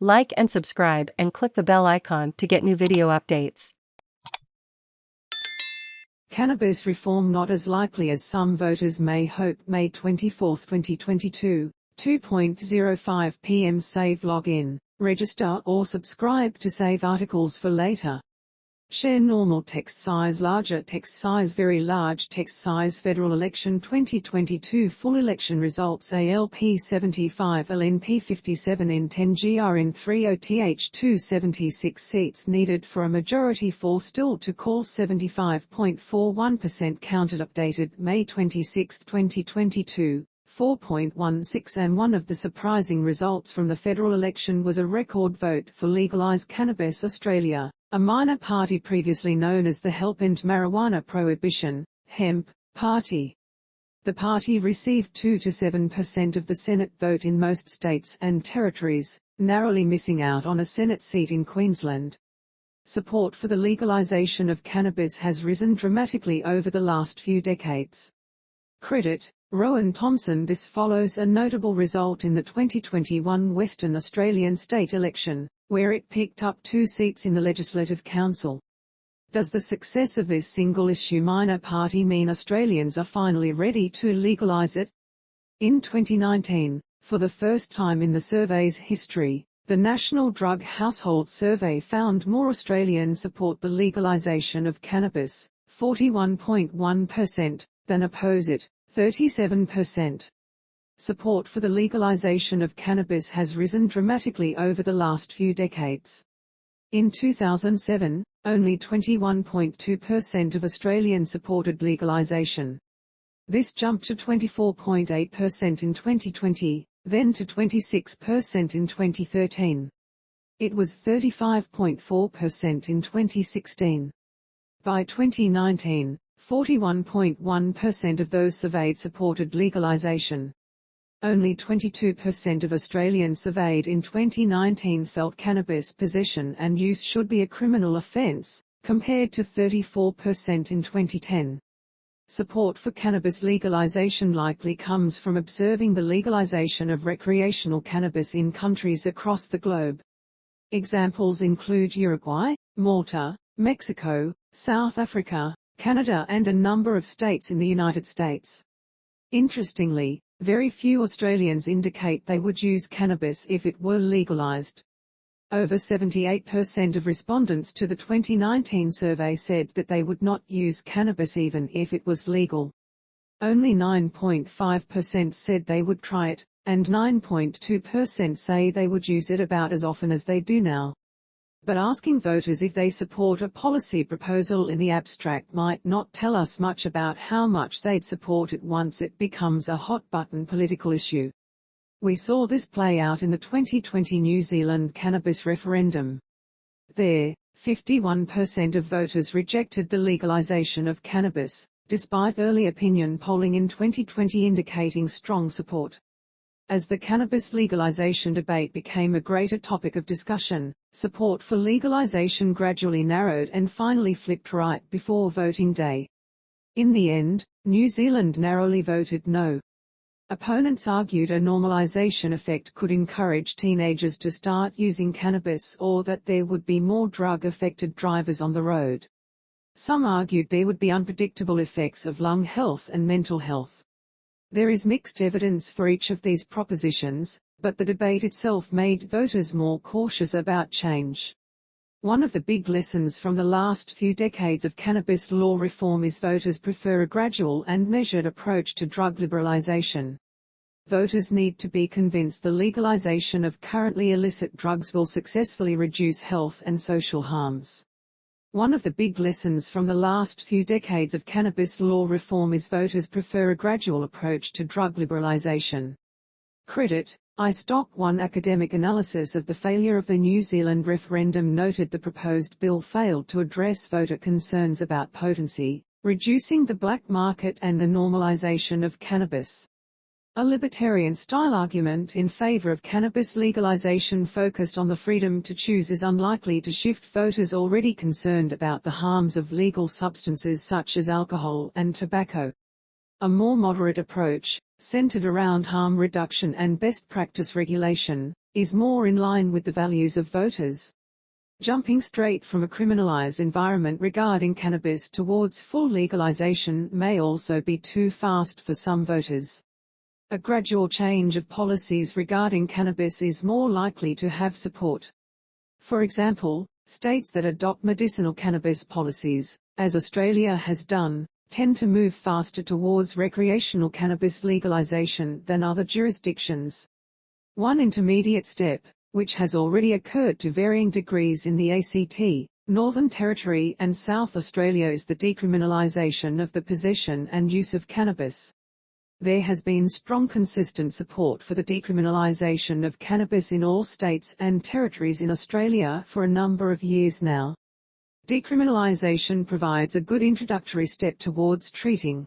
Like and subscribe and click the bell icon to get new video updates. Cannabis reform not as likely as some voters may hope. May 24, 2022, 2:05 p.m. Save login, register or subscribe to save articles for later. Share normal text size, larger text size, very large text size. Federal election 2022 full election results. ALP 75, LNP 57, N10, GRN 30th 276 seats needed for a majority fall still to call. 75.41% counted. Updated May 26, 2022. 4.16 and one of the surprising results from the federal election was a record vote for legalise cannabis. Australia, a minor party previously known as the Help End Marijuana Prohibition, HEMP, Party. The party received 2 to 7% of the Senate vote in most states and territories, narrowly missing out on a Senate seat in Queensland. Support for the legalisation of cannabis has risen dramatically over the last few decades. Credit Rowan Thompson. This follows a notable result in the 2021 Western Australian state election, where it picked up 2 seats in the Legislative Council. Does the success of this single-issue minor party mean Australians are finally ready to legalise it? In 2019, for the first time in the survey's history, the National Drug Household Survey found more Australians support the legalisation of cannabis, 41.1%, than oppose it, 37%. Support for the legalisation of cannabis has risen dramatically over the last few decades. In 2007, only 21.2% of Australians supported legalisation. This jumped to 24.8% in 2020, then to 26% in 2013. It was 35.4% in 2016. By 2019, 41.1% of those surveyed supported legalisation. Only 22% of Australians surveyed in 2019 felt cannabis possession and use should be a criminal offence, compared to 34% in 2010. Support for cannabis legalisation likely comes from observing the legalisation of recreational cannabis in countries across the globe. Examples include Uruguay, Malta, Mexico, South Africa, Canada and a number of states in the United States. Interestingly, very few Australians indicate they would use cannabis if it were legalised. Over 78% of respondents to the 2019 survey said that they would not use cannabis even if it was legal. Only 9.5% said they would try it, and 9.2% say they would use it about as often as they do now. But asking voters if they support a policy proposal in the abstract might not tell us much about how much they'd support it once it becomes a hot-button political issue. We saw this play out in the 2020 New Zealand cannabis referendum. There, 51% of voters rejected the legalisation of cannabis, despite early opinion polling in 2020 indicating strong support. As the cannabis legalisation debate became a greater topic of discussion, support for legalisation gradually narrowed and finally flipped right before voting day. In the end, New Zealand narrowly voted no. Opponents argued a normalisation effect could encourage teenagers to start using cannabis or that there would be more drug-affected drivers on the road. Some argued there would be unpredictable effects of lung health and mental health. There is mixed evidence for each of these propositions, but the debate itself made voters more cautious about change. One of the big lessons from the last few decades of cannabis law reform is voters prefer a gradual and measured approach to drug liberalisation. Voters need to be convinced the legalisation of currently illicit drugs will successfully reduce health and social harms. One of the big lessons from the last few decades of cannabis law reform is voters prefer a gradual approach to drug liberalisation. Credit iStock. One academic analysis of the failure of the New Zealand referendum noted the proposed bill failed to address voter concerns about potency, reducing the black market and the normalisation of cannabis. A libertarian-style argument in favor of cannabis legalization focused on the freedom to choose is unlikely to shift voters already concerned about the harms of legal substances such as alcohol and tobacco. A more moderate approach, centered around harm reduction and best practice regulation, is more in line with the values of voters. Jumping straight from a criminalized environment regarding cannabis towards full legalization may also be too fast for some voters. A gradual change of policies regarding cannabis is more likely to have support. For example, states that adopt medicinal cannabis policies, as Australia has done, tend to move faster towards recreational cannabis legalization than other jurisdictions. One intermediate step, which has already occurred to varying degrees in the ACT, Northern Territory and South Australia, is the decriminalisation of the possession and use of cannabis. There has been strong consistent support for the decriminalisation of cannabis in all states and territories in Australia for a number of years now. Decriminalisation provides a good introductory step towards treating